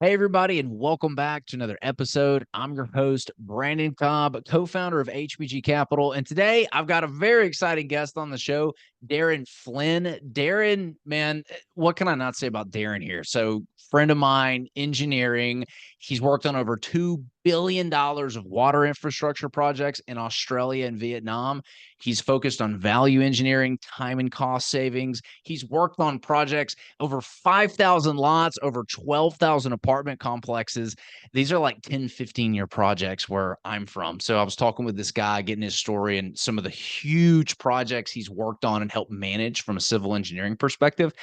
Hey, everybody, and welcome back to another episode. I'm your host, Brandon Cobb, co founder of HBG Capital. And today I've got a very exciting guest on the show, Darren Flynn. Darren, man, what can I not say about Darren here? So, friend of mine, engineering. He's worked on over $2 billion of water infrastructure projects in Australia and Vietnam. He's focused on value engineering, time and cost savings. He's worked on projects over 5,000 lots, over 12,000 apartment complexes. These are like 10, 15-year projects where I'm from. So I was talking with this guy, getting his story and some of the huge projects he's worked on and helped manage from a civil engineering perspective.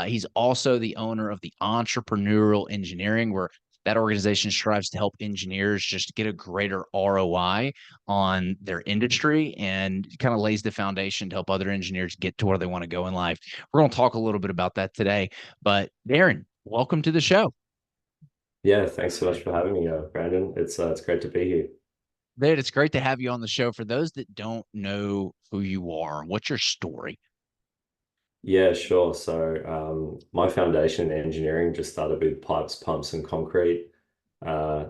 He's also the owner of the Entrepreneurial Engineering, where that organization strives to help engineers just get a greater ROI on their industry and kind of lays the foundation to help other engineers get to where they want to go in life. We're going to talk a little bit about that today. But Darren, welcome to the show. Yeah, thanks so much for having me, Brandon. It's great to be here. Dude, it's great to have you on the show. For those that don't know who you are, what's your story? Yeah, sure. So, my foundation in engineering just started with pipes, pumps, and concrete. I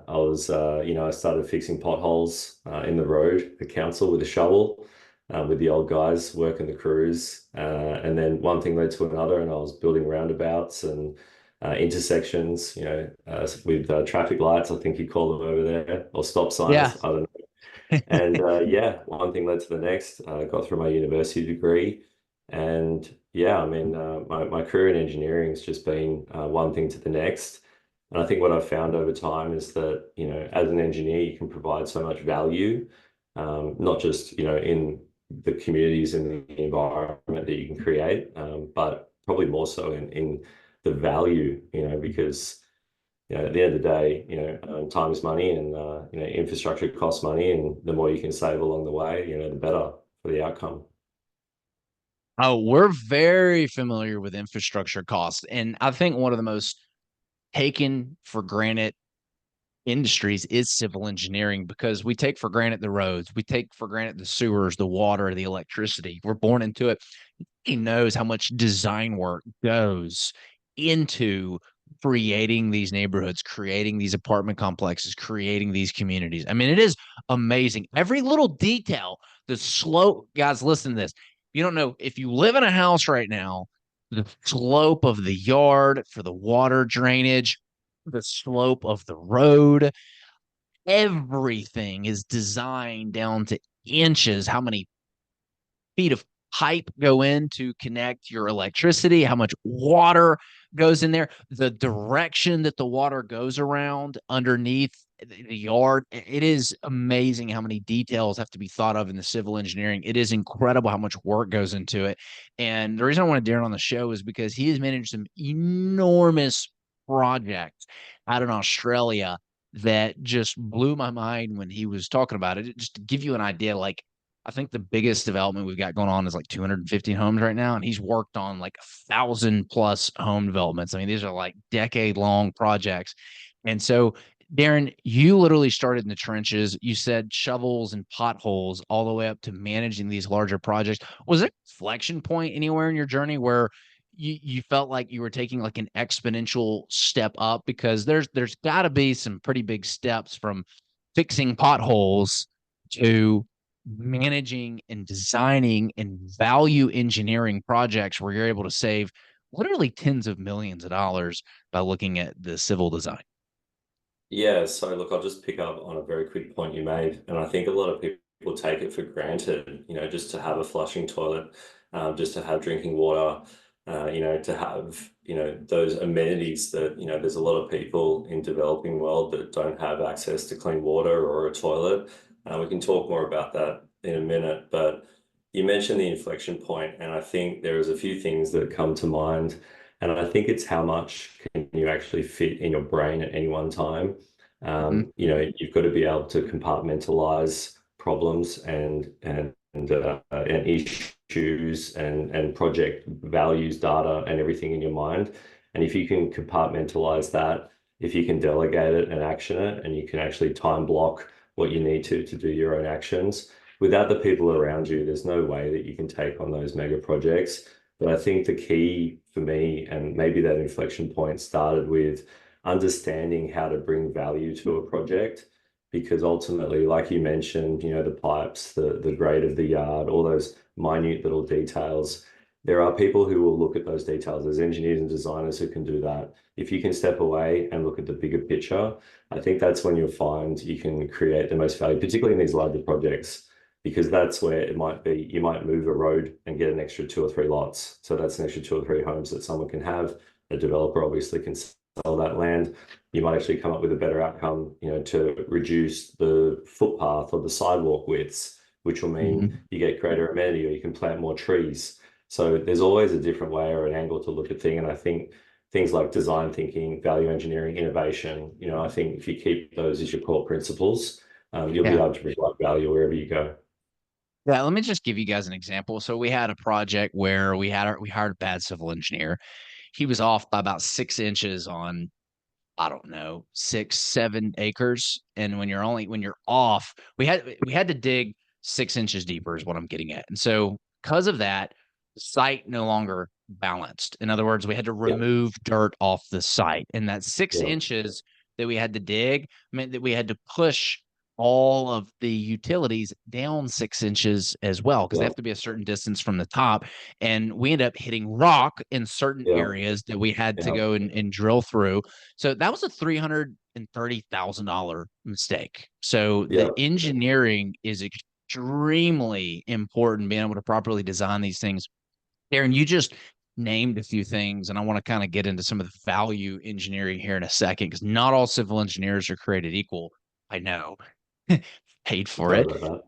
started fixing potholes in the road, the council with a shovel, with the old guys working the crews, and then one thing led to another, and I was building roundabouts and intersections, with traffic lights. I think you call them over there, or stop Yeah. signs. I don't know. And yeah, one thing led to the next. I got through my university degree, and yeah, I mean, my career in engineering has just been one thing to the next. And I think what I've found over time is that, as an engineer, you can provide so much value, not just, in the communities and the environment that you can create, but probably more so in the value, because at the end of the day, time is money, and infrastructure costs money, and the more you can save along the way, the better for the outcome. Oh, we're very familiar with infrastructure costs. And I think one of the most taken for granted industries is civil engineering because we take for granted the roads, we take for granted the sewers, the water, the electricity. We're born into it. He knows how much design work goes into creating these neighborhoods, creating these apartment complexes, creating these communities. I mean, it is amazing. Every little detail, the slope, guys, listen to this. You don't know if you live in a house right now, the slope of the yard for the water drainage, the slope of the road, everything is designed down to inches. How many feet of pipe go in to connect your electricity, how much water goes in there, the direction that the water goes around underneath the yard. It is amazing how many details have to be thought of in the civil engineering. It is incredible how much work goes into it. And the reason I wanted Darren on the show is because he has managed some enormous projects out in Australia that just blew my mind when he was talking about it. Just to give you an idea, like I think the biggest development we've got going on is like 215 homes right now, and he's worked on like 1,000 plus home developments. I mean, these are like decade long projects. And so, Darren, you literally started in the trenches. You said shovels and potholes all the way up to managing these larger projects. Was there a inflection point anywhere in your journey where you felt like you were taking like an exponential step up? Because there's got to be some pretty big steps from fixing potholes to managing and designing and value engineering projects where you're able to save literally tens of millions of dollars by looking at the civil design. Yeah, so look, I'll just pick up on a very quick point you made, and I think a lot of people take it for granted, just to have a flushing toilet, just to have drinking water, to have, those amenities that, there's a lot of people in developing world that don't have access to clean water or a toilet. We can talk more about that in a minute, but you mentioned the inflection point, and I think there is a few things that come to mind. And I think it's how much can you actually fit in your brain at any one time. Mhm. You've got to be able to compartmentalize problems and issues and project values, data, and everything in your mind. And if you can compartmentalize that, if you can delegate it and action it, and you can actually time block what you need to do your own actions, without the people around you, there's no way that you can take on those mega projects. But I think the key for me, and maybe that inflection point started with understanding how to bring value to a project. Because ultimately, like you mentioned, the pipes, the grade of the yard, all those minute little details. There are people who will look at those details. There's engineers and designers who can do that. If you can step away and look at the bigger picture, I think that's when you'll find you can create the most value, particularly in these larger projects, because that's where it might be, you might move a road and get an extra 2 or 3 lots. So that's an extra 2 or 3 homes that someone can have. A developer obviously can sell that land. You might actually come up with a better outcome, to reduce the footpath or the sidewalk widths, which will mean Mhm. you get greater amenity or you can plant more trees. So there's always a different way or an angle to look at things. And I think things like design thinking, value engineering, innovation, I think if you keep those as your core principles, you'll be Yeah. able to provide value wherever you go. Yeah, let me just give you guys an example. So we had a project where we hired a bad civil engineer. He was off by about 6 inches on, I don't know, 6, 7 acres. And when you're off, we had to dig 6 inches deeper is what I'm getting at. And so because of that, the site no longer balanced. In other words, we had to Yeah, remove dirt off the site. And that six yeah, inches that we had to dig meant that we had to push all of the utilities down 6 inches as well, because they yeah, have to be a certain distance from the top. And we ended up hitting rock in certain yeah, areas that we had to yeah, go and drill through. So that was a $330,000 mistake. So yeah. the engineering is extremely important, being able to properly design these things. Darren, you just named a few things, and I want to kind of get into some of the value engineering here in a second, because not all civil engineers are created equal. I know. Paid for Sorry it. about that.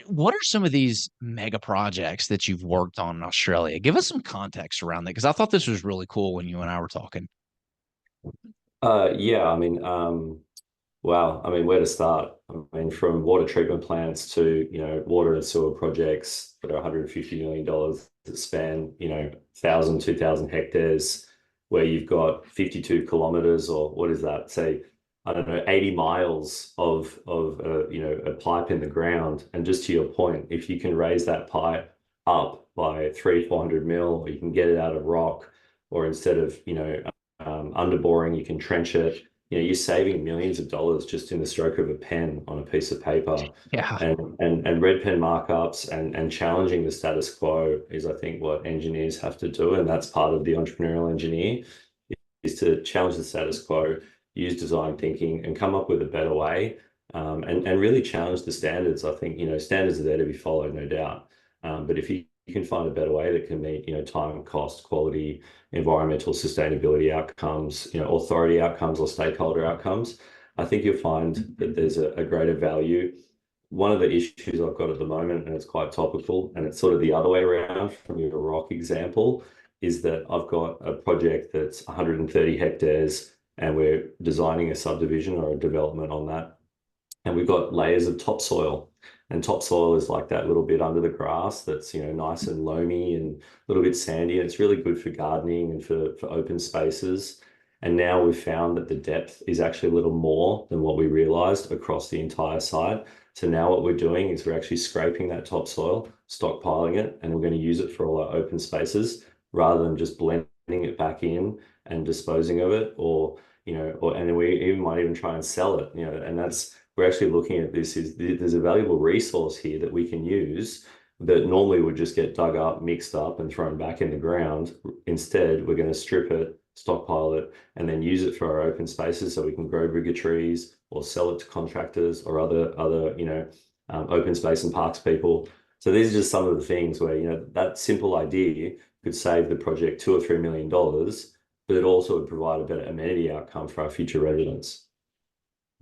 What are some of these mega projects that you've worked on in Australia? Give us some context around that, because I thought this was really cool when you and I were talking. Yeah, I mean, wow. I mean, where to start? I mean, from water treatment plants to, water and sewer projects that are $150 million that span, 1,000, 2,000 hectares, where you've got 52 kilometers, or what is that? Say, I don't know, 80 miles of a pipe in the ground. And just to your point, if you can raise that pipe up by 300, 400 mil, or you can get it out of rock, or instead of, underboring, you can trench it. You're saving millions of dollars just in the stroke of a pen on a piece of paper. Yeah. And red pen markups and challenging the status quo is, I think, what engineers have to do. And that's part of the entrepreneurial engineer, is to challenge the status quo, use design thinking, and come up with a better way. And really challenge the standards. I think, standards are there to be followed, no doubt. But if you can find a better way that can meet, time, cost, quality, environmental sustainability outcomes, authority outcomes or stakeholder outcomes, I think you'll find that there's a greater value. One of the issues I've got at the moment, and it's quite topical, and it's sort of the other way around from your rock example, is that I've got a project that's 130 hectares and we're designing a subdivision or a development on that. And we've got layers of topsoil. And topsoil is like that little bit under the grass that's, nice and loamy and a little bit sandy. And it's really good for gardening and for open spaces. And now we've found that the depth is actually a little more than what we realized across the entire site. So now what we're doing is we're actually scraping that topsoil, stockpiling it, and we're going to use it for all our open spaces rather than just blending it back in and disposing of it, and then we even might even try and sell it, and that's, we're actually looking at this is there's a valuable resource here that we can use that normally would just get dug up, mixed up, and thrown back in the ground. Instead, we're going to strip it, stockpile it, and then use it for our open spaces so we can grow bigger trees or sell it to contractors or other open space and parks people. So these are just some of the things where that simple idea could save the project $2 or $3 million, but it also would provide a better amenity outcome for our future residents.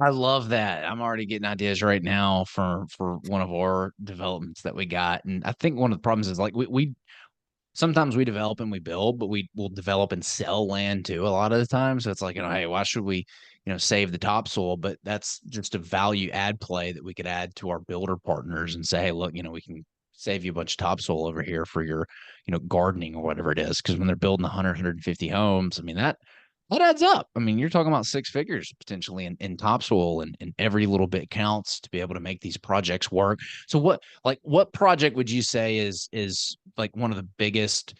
I love that. I'm already getting ideas right now for one of our developments that we got. And I think one of the problems is like we sometimes we develop and we build, but we will develop and sell land too a lot of the time. So it's like, hey, why should we, save the topsoil? But that's just a value add play that we could add to our builder partners and say, hey, look, we can save you a bunch of topsoil over here for your, gardening or whatever it is. Because when they're building 150 homes, I mean, that adds up. I mean, you're talking about six figures potentially in topsoil, and every little bit counts to be able to make these projects work. So what project would you say is like one of the biggest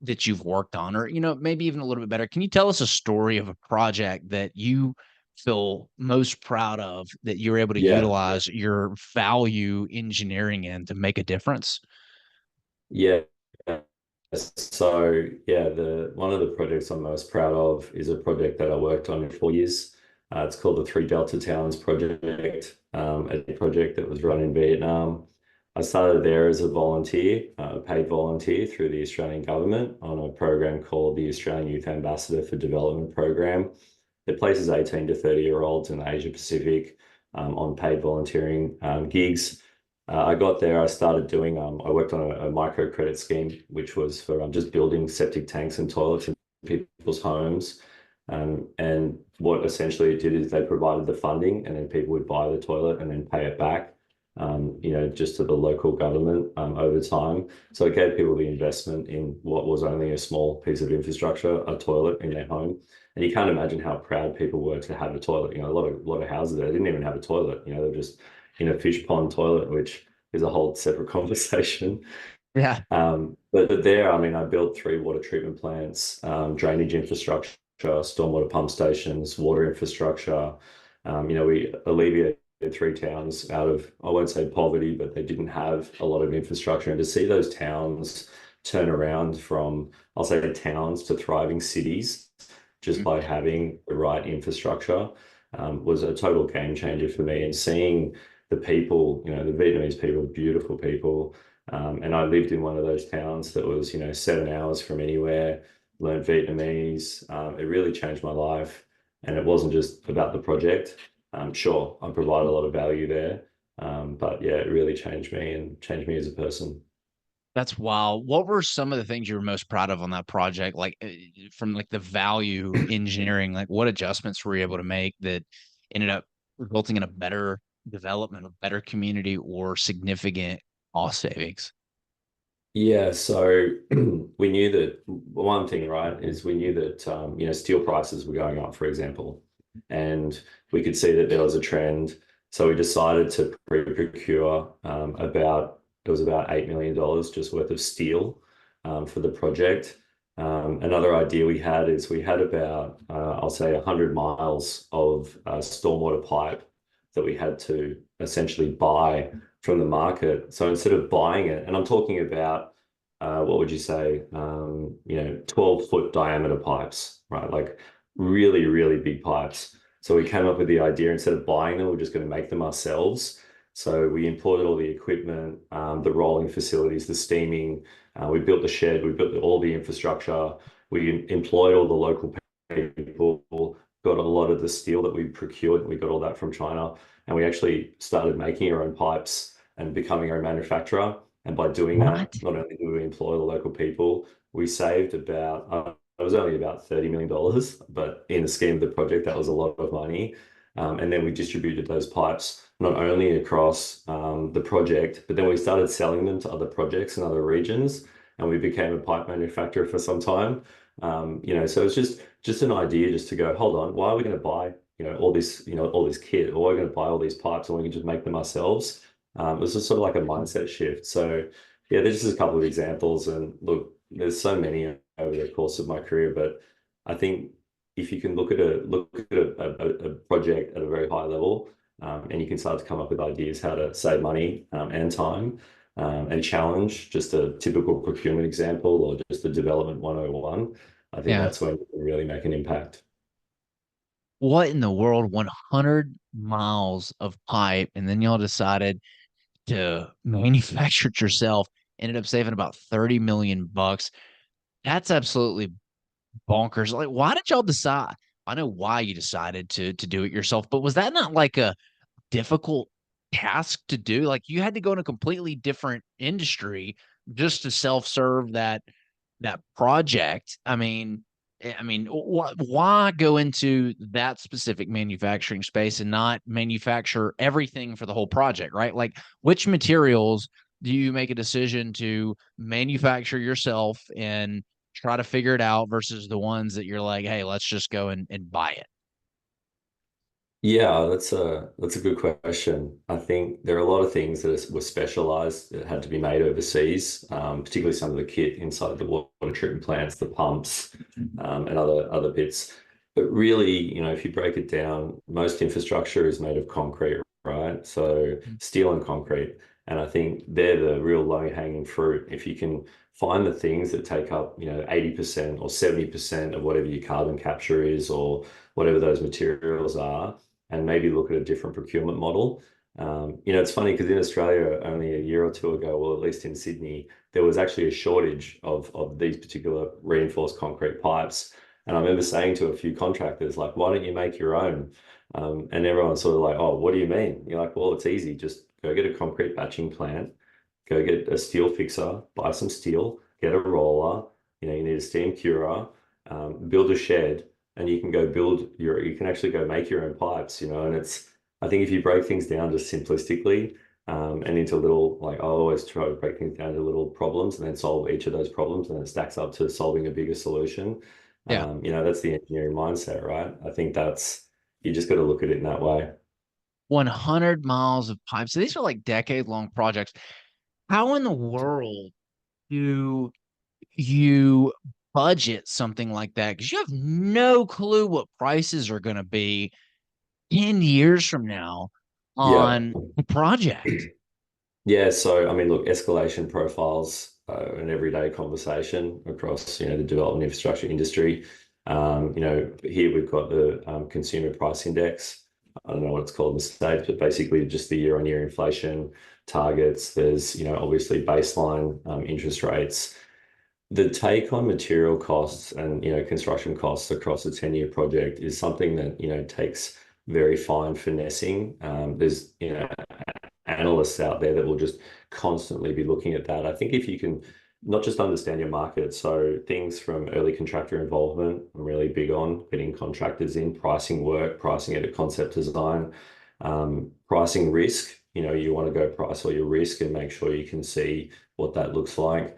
that you've worked on, or, maybe even a little bit better, can you tell us a story of a project that you feel most proud of that you're able to Yeah. utilize your value engineering in to make a difference? Yeah. So yeah, the one of the projects I'm most proud of is a project that I worked on in 4 years. It's called the Three Delta Towns Project, a project that was run in Vietnam. I started there as a volunteer, a paid volunteer through the Australian government on a program called the Australian Youth Ambassador for Development Program. It places 18 to 30-year-olds in the Asia Pacific on paid volunteering gigs. I got there, I started doing, I worked on a microcredit scheme, which was for just building septic tanks and toilets in people's homes. And what essentially it did is they provided the funding and then people would buy the toilet and then pay it back, just to the local government over time. So it gave people the investment in what was only a small piece of infrastructure, a toilet in their home. And you can't imagine how proud people were to have a toilet. A lot of houses there didn't even have a toilet. They're just in a fish pond toilet, which is a whole separate conversation. Yeah. But there, I mean, I built 3 water treatment plants, drainage infrastructure, stormwater pump stations, water infrastructure. We alleviated 3 towns out of, I won't say poverty, but they didn't have a lot of infrastructure. And to see those towns turn around from, I'll say, towns to thriving cities just Mhm. by having the right infrastructure was a total game changer for me. And seeing the people, the Vietnamese people, beautiful people. And I lived in one of those towns that was, 7 hours from anywhere, learned Vietnamese. It really changed my life. And it wasn't just about the project. Sure, I provide a lot of value there. But yeah, it really changed me and changed me as a person. That's wild. What were some of the things you were most proud of on that project? Like, from like the value engineering, like what adjustments were you able to make that ended up resulting in a better development, a better community, or significant cost savings? Yeah, so we knew that one thing, right, is we knew that steel prices were going up, for example, and we could see that there was a trend. So we decided to pre-procure about it was about $8 million just worth of steel for the project. Another idea we had is we had about I'll say 100 miles of stormwater pipe that we had to essentially buy from the market. So instead of buying it, and I'm talking about what would you say, 12-foot diameter pipes, right? Like really, really big pipes. So we came up with the idea instead of buying them, we're just going to make them ourselves. So we imported all the equipment, the rolling facilities, the steaming. We built the shed, we built all the infrastructure. We employed all the local people, got a lot of the steel that we procured. We got all that from China. And we actually started making our own pipes and becoming our own manufacturer. And by doing that, What? not only did we employ the local people, we saved about, it was only about $30 million, but in the scheme of the project, that was a lot of money. And then we distributed those pipes not only across the project, but then we started selling them to other projects in other regions, and we became a pipe manufacturer for some time. So it's just an idea just to go, hold on, why are we going to buy, all this kit, or we're going to buy all these pipes and we can just make them ourselves? It was just sort of like a mindset shift. So yeah, there's just a couple of examples, and look, there's so many over the course of my career, but I think if you can look at a project at a very high level, and you can start to come up with ideas how to save money and time, and challenge just a typical procurement example or just a development 101, I think Yeah. that's when you can really make an impact. What in the world? 100 miles of pipe, and then y'all decided to manufacture it yourself, ended up saving about 30 million bucks. That's absolutely bonkers. Like, why did y'all decide? I know why you decided to do it yourself, but was that not like a difficult task to do? Like, you had to go in a completely different industry just to self-serve that project. I mean, why go into that specific manufacturing space and not manufacture everything for the whole project, right? Like, which materials do you make a decision to manufacture yourself and try to figure it out versus the ones that you're like, hey, let's just go and buy it? Yeah, that's a good question. I think there are a lot of things were specialized that had to be made overseas, particularly some of the kit inside of the water treatment plants, the pumps, and other bits. But really, if you break it down, most infrastructure is made of concrete, right? So steel and concrete. And I think they're the real low-hanging fruit. If you can find the things that take up, 80% or 70% of whatever your carbon capture is, or whatever those materials are, and maybe look at a different procurement model. It's funny because in Australia, only a year or two ago, well, at least in Sydney, there was actually a shortage of these particular reinforced concrete pipes. And I remember saying to a few contractors, like, why don't you make your own? And everyone's sort of like, oh, what do you mean? You're like, well, it's easy. Just go get a concrete batching plant, go get a steel fixer, buy some steel, get a roller, you need a steam curer, build a shed, and you can you can actually go make your own pipes, and I think if you break things down just simplistically, and into little, like, I always try to break things down to little problems and then solve each of those problems, and it stacks up to solving a bigger solution. Yeah. That's the engineering mindset, right? I think you just got to look at it in that way. 100 miles of pipe. So these are like decade-long projects. How in the world do you budget something like that? Because you have no clue what prices are going to be 10 years from now Yeah. on the project. Yeah, so I mean, look, escalation profiles are an everyday conversation across, the development infrastructure industry. Here we've got the consumer price index. I don't know what it's called in the States, but basically just the year-on-year inflation targets. There's, obviously baseline interest rates. The take on material costs and, construction costs across a 10-year project is something that, takes very fine finessing. There's, analysts out there that will just constantly be looking at that. I think if you can not just understand your market, so things from early contractor involvement, I'm really big on getting contractors in, pricing work, pricing it at concept design, pricing risk. You want to go price all your risk and make sure you can see what that looks like.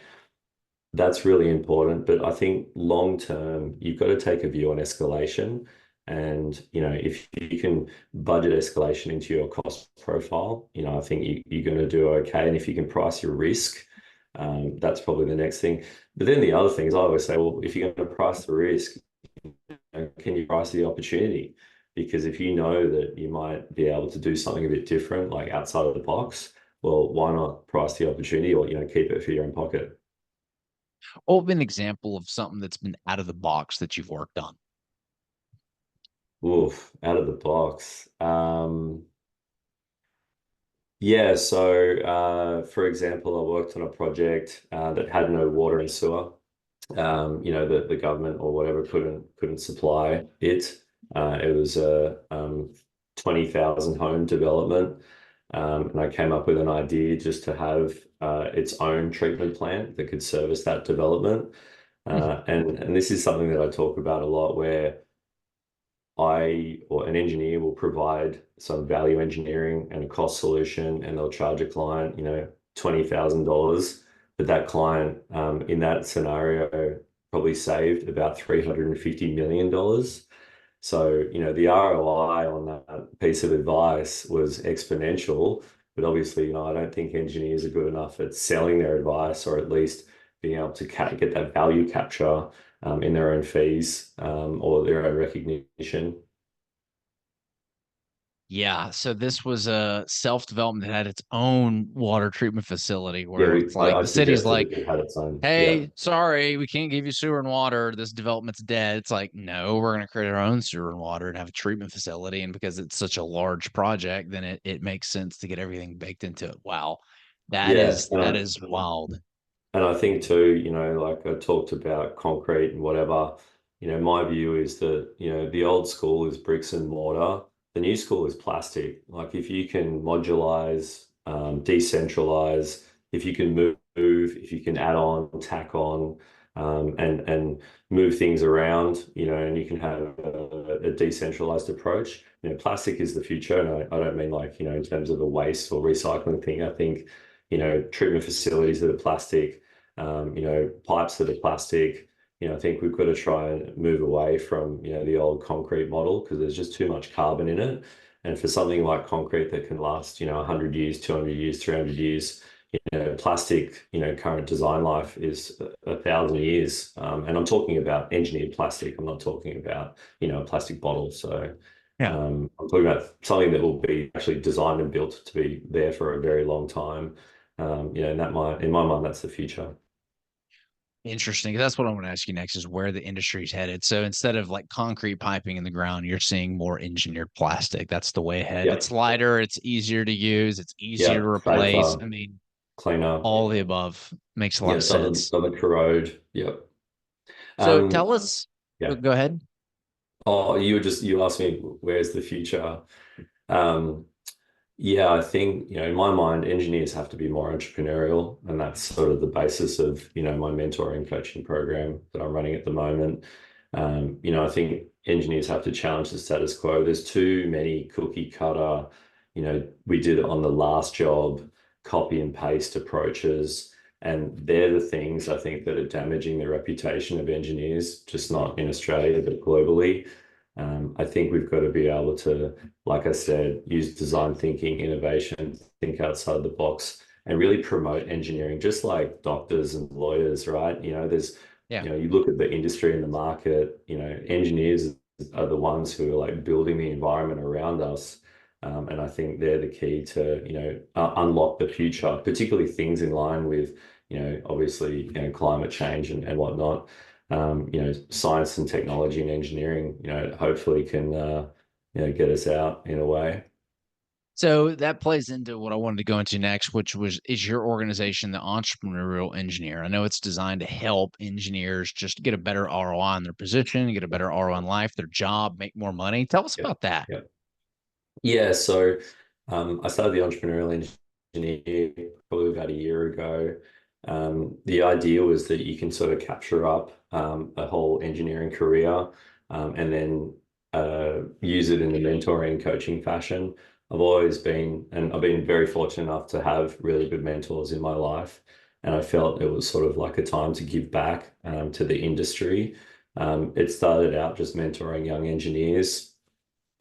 That's really important. But I think long term, you've got to take a view on escalation. And, if you can budget escalation into your cost profile, I think you're going to do okay. And if you can price your risk, that's probably the next thing. But then the other thing is I always say, well, if you're going to price the risk, can you price the opportunity? Because if you know that you might be able to do something a bit different, like outside of the box, well, why not price the opportunity, or, keep it for your own pocket? What would be an example of something that's been out of the box that you've worked on? Oof, out of the box. Yeah, so for example, I worked on a project that had no water and sewer. The government or whatever couldn't supply it. It was a 20,000 home development, and I came up with an idea just to have its own treatment plant that could service that development. And this is something that I talk about a lot, where I or an engineer will provide some value engineering and a cost solution, and they'll charge a client, $20,000. But that client, in that scenario, probably saved about $350 million dollars. So, the ROI on that piece of advice was exponential. But obviously, I don't think engineers are good enough at selling their advice, or at least being able to get that value capture in their own fees, or their own recognition. Yeah, so this was a self-development that had its own water treatment facility Yeah, where it's like I the city's suggested like, it had its own. Yeah, "Hey, sorry, we can't give you sewer and water. This development's dead." It's like, "No, we're gonna create our own sewer and water and have a treatment facility." And because it's such a large project, then it makes sense to get everything baked into it. Wow. That yeah, is that is wild. and I think too, like I talked about concrete and whatever. My view is that, the old school is bricks and mortar. The new school is plastic. Like if you can modularize, decentralize, if you can move, if you can add on, tack on, and move things around, and you can have a decentralized approach. Plastic is the future, and I don't mean like, in terms of a waste or recycling thing. I think, treatment facilities that are plastic, pipes that are plastic, I think we've got to try and move away from, the old concrete model because there's just too much carbon in it. And for something like concrete that can last, 100 years, 200 years, 300 years, plastic, current design life is 1,000 years. And I'm talking about engineered plastic. I'm not talking about, a plastic bottle. So Yeah. I'm talking about something that will be actually designed and built to be there for a very long time. In my mind, that's the future. Interesting. That's what I want to ask you next is where the industry's headed. So instead of like concrete piping in the ground, you're seeing more engineered plastic. That's the way ahead. It's Yep. lighter, it's easier to use, it's easier to Yep. replace. Safer, I mean, cleaner. all the above makes a lot Yeah, of it doesn't sense. doesn't corrode. Yep. So Um, tell us, yeah. go ahead. Oh, you asked me where's the future? Um, Yeah, I think, in my mind, engineers have to be more entrepreneurial, and that's sort of the basis of, my mentoring coaching program that I'm running at the moment. I think engineers have to challenge the status quo. There's too many cookie cutter, we did it on the last job, copy and paste approaches. And they're the things I think that are damaging the reputation of engineers, just not in Australia, but globally. I think we've got to be able to, like I said, use design thinking, innovation, think outside the box, and really promote engineering, just like doctors and lawyers, right? Yeah. You look at the industry and the market, engineers are the ones who are like building the environment around us. And I think they're the key to, unlock the future, particularly things in line with, obviously, climate change and whatnot. Science and technology and engineering, hopefully can, get us out in a way. So that plays into what I wanted to go into next, which is your organization the Entrepreneurial Engineer? I know it's designed to help engineers just get a better ROI on their position, get a better ROI on life, their job, make more money. Tell us Yeah. about that. Yeah. Yeah. So I started the entrepreneurial engineer probably about a year ago. The idea was that you can sort of capture up a whole engineering career and then use it in the mentoring coaching fashion. I've been very fortunate enough to have really good mentors in my life. And I felt it was sort of like a time to give back to the industry. It started out just mentoring young engineers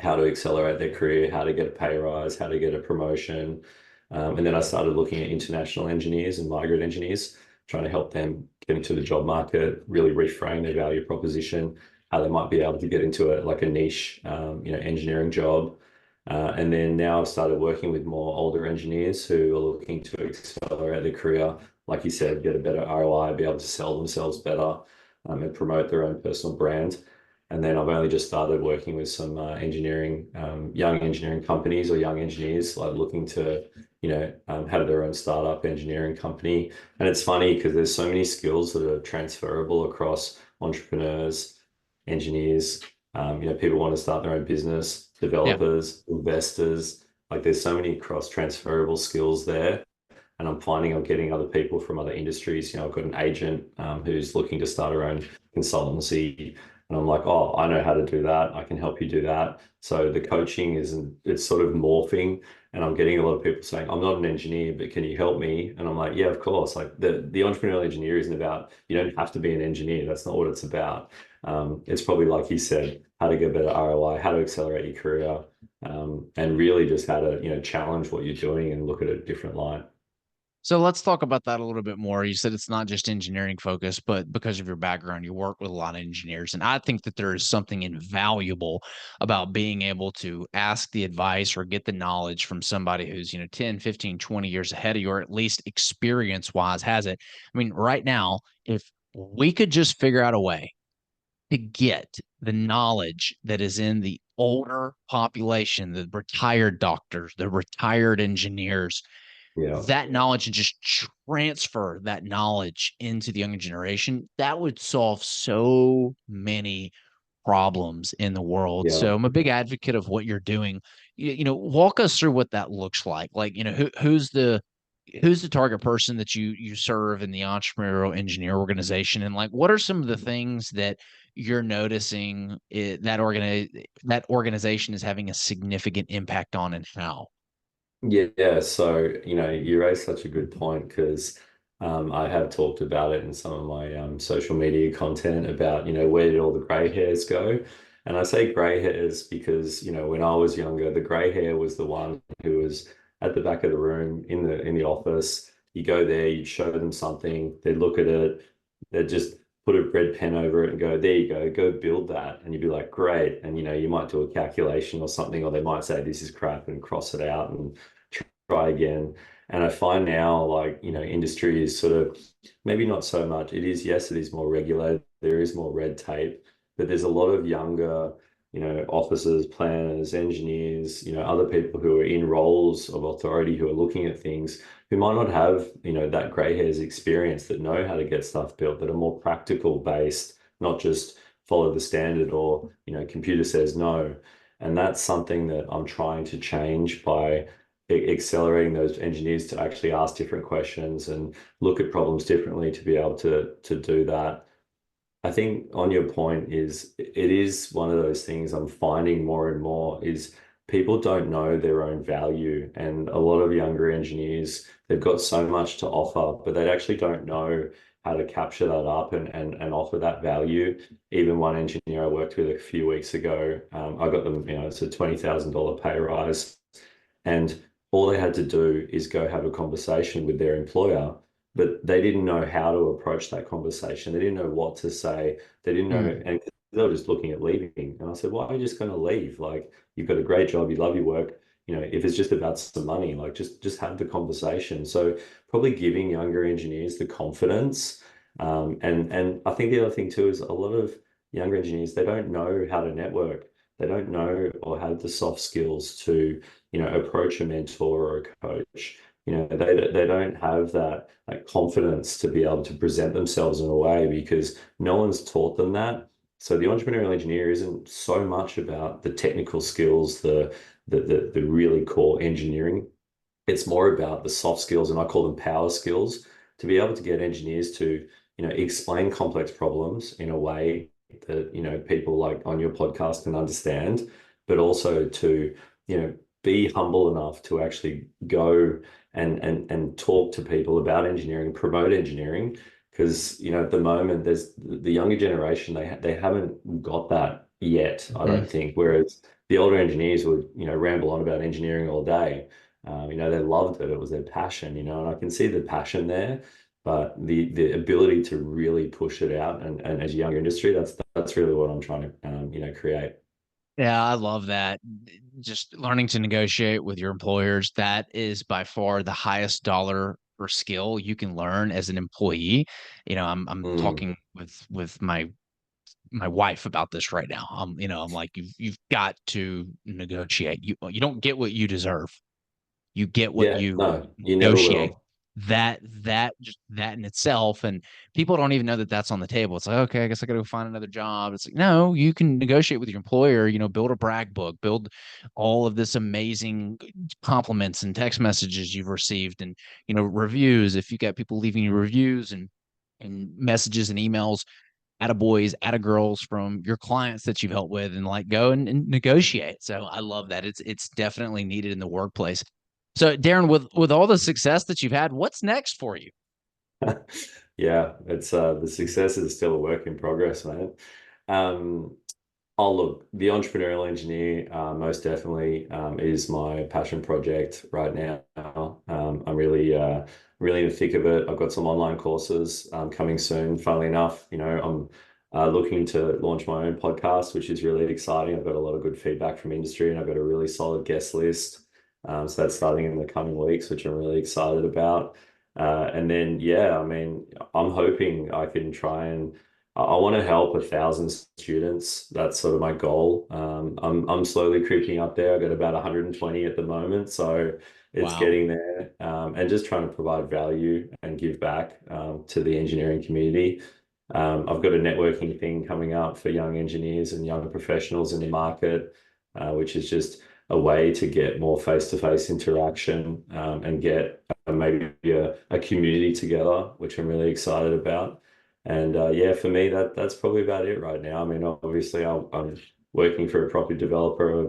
how to accelerate their career, how to get a pay rise, how to get a promotion. And then I started looking at international engineers and migrant engineers, trying to help them get into the job market, really reframe their value proposition, how they might be able to get into a niche, engineering job. And then now I've started working with more older engineers who are looking to accelerate their career, like you said, get a better ROI, be able to sell themselves better, and promote their own personal brand. And then I've only just started working with some young engineering companies or young engineers like looking to, have their own startup engineering company. And it's funny because there's so many skills that are transferable across entrepreneurs, engineers. People want to start their own business, Yeah. developers, investors. Like there's so many cross transferable skills there. And I'm finding I'm getting other people from other industries. I've got an agent who's looking to start her own consultancy. And I'm like, oh, I know how to do that. I can help you do that. So the coaching it's sort of morphing. And I'm getting a lot of people saying, I'm not an engineer, but can you help me? And I'm like, yeah, of course. Like the entrepreneurial engineer isn't about, you don't have to be an engineer. That's not what it's about. It's probably like you said, how to get better ROI, how to accelerate your career, and really just how to, challenge what you're doing and look at a different light. So let's talk about that a little bit more. You said it's not just engineering focused, but because of your background, you work with a lot of engineers. And I think that there is something invaluable about being able to ask the advice or get the knowledge from somebody who's, 10, 15, 20 years ahead of you, or at least experience wise has it. I mean, right now, if we could just figure out a way to get the knowledge that is in the older population, the retired doctors, the retired engineers, Yeah. that knowledge and just transfer that knowledge into the younger generation, that would solve so many problems in the world. Yeah. So I'm a big advocate of what you're doing. Walk us through what that looks like. Like, who's the target person that you serve in the entrepreneurial engineer organization, and like what are some of the things that you're noticing that organization is having a significant impact on, and how? Yeah, so you raised such a good point because I have talked about it in some of my social media content about, where did all the grey hairs go? And I say grey hairs because, when I was younger, the grey hair was the one who was at the back of the room in the office. You go there, you show them something, they look at it, they just put a red pen over it and go, there you go build that. And you'd be like, great. And, you might do a calculation or something, or they might say, this is crap and cross it out and try again. And I find now, like, industry is sort of maybe not so much. It is, yes, it is more regulated. There is more red tape, but there's a lot of younger, officers, planners, engineers, other people who are in roles of authority who are looking at things who might not have, that grey hairs experience that know how to get stuff built, that are more practical based, not just follow the standard or, computer says no. And that's something that I'm trying to change by accelerating those engineers to actually ask different questions and look at problems differently to be able to do that. I think on your point is it is one of those things I'm finding more and more is people don't know their own value, and a lot of younger engineers, they've got so much to offer, but they actually don't know how to capture that up and offer that value. Even one engineer I worked with a few weeks ago, I got them, it's a $20,000 pay rise, and all they had to do is go have a conversation with their employer, but they didn't know how to approach that conversation. They didn't know what to say. They didn't know, Mm. and they were just looking at leaving. And I said, why are you just going to leave? Like, you've got a great job, you love your work. If it's just about some money, like just have the conversation. So probably giving younger engineers the confidence. And I think the other thing too is a lot of younger engineers, they don't know how to network. They don't know or have the soft skills to approach a mentor or a coach. They don't have that confidence to be able to present themselves in a way because no one's taught them that. So the entrepreneurial engineer isn't so much about the technical skills, the really core engineering. It's more about the soft skills, and I call them power skills, to be able to get engineers to, explain complex problems in a way that, people like on your podcast can understand, but also to, be humble enough to actually go and talk to people about engineering, promote engineering. Because, at the moment, there's the younger generation, they haven't got that yet, I Mm. don't think. Whereas the older engineers would, ramble on about engineering all day. They loved it. It was their passion, and I can see the passion there, but the ability to really push it out and as a younger industry, that's really what I'm trying to create. Yeah, I love that. Just learning to negotiate with your employers, that is by far the highest dollar or skill you can learn as an employee. I'm Mm. talking with my wife about this right now. I'm like, you've got to negotiate. You don't get what you deserve. You get what Yeah, you no, you never negotiate. will. That in itself, and people don't even know that that's on the table. It's like, okay, I guess I got to go find another job. It's like, no, you can negotiate with your employer. Build a brag book, build all of this amazing compliments and text messages you've received, and reviews. If you got people leaving you reviews and messages and emails, attaboys, attagirls from your clients that you've helped with, and like go and negotiate. So I love that. It's definitely needed in the workplace. So Darren, with all the success that you've had, what's next for you? Yeah, it's the success is still a work in progress, man. Um, Oh, look, the entrepreneurial engineer most definitely is my passion project right now. I'm really in the thick of it. I've got some online courses coming soon. Funnily enough, I'm looking to launch my own podcast, which is really exciting. I've got a lot of good feedback from industry, and I've got a really solid guest list. So that's starting in the coming weeks, which I'm really excited about. And then, yeah, I mean, I'm hoping I can try and I want to help 1,000 students. That's sort of my goal. I'm slowly creeping up there. I've got about 120 at the moment, so it's Wow. getting there. And just trying to provide value and give back to the engineering community. I've got a networking thing coming up for young engineers and young professionals in the market, which is just a way to get more face-to-face interaction and get maybe a community together, which I'm really excited about. And yeah, for me, that's probably about it right now. I mean, obviously, I'm working for a property developer.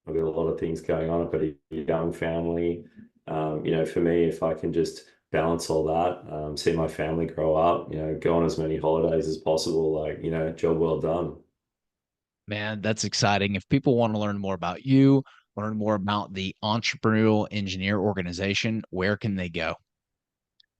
I've got a lot of things going on. I've got a young family. For me, if I can just balance all that, see my family grow up, go on as many holidays as possible. Like, job well done. Man, that's exciting. If people want to learn more about you, learn more about the Entrepreneurial Engineer organization, where can they go?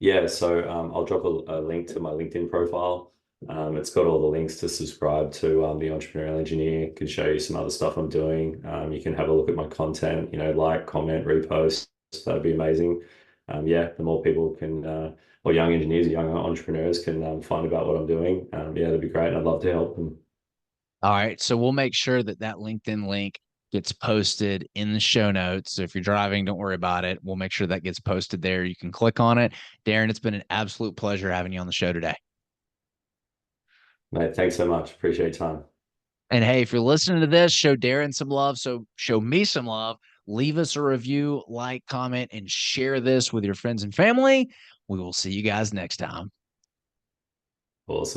Yeah, so I'll drop a link to my LinkedIn profile. It's got all the links to subscribe to the Entrepreneurial Engineer. Can show you some other stuff I'm doing. You can have a look at my content, like, comment, repost. That'd be amazing. Yeah, the more people can, or young engineers, young entrepreneurs can find about what I'm doing. Yeah, that'd be great. And I'd love to help them. All right. So we'll make sure that that LinkedIn link gets posted in the show notes. So if you're driving, don't worry about it. We'll make sure that gets posted there. You can click on it. Darren, it's been an absolute pleasure having you on the show today. Mate, thanks so much. Appreciate your time. And hey, if you're listening to this, show Darren some love. So show me some love. Leave us a review, like, comment, and share this with your friends and family. We will see you guys next time. Awesome.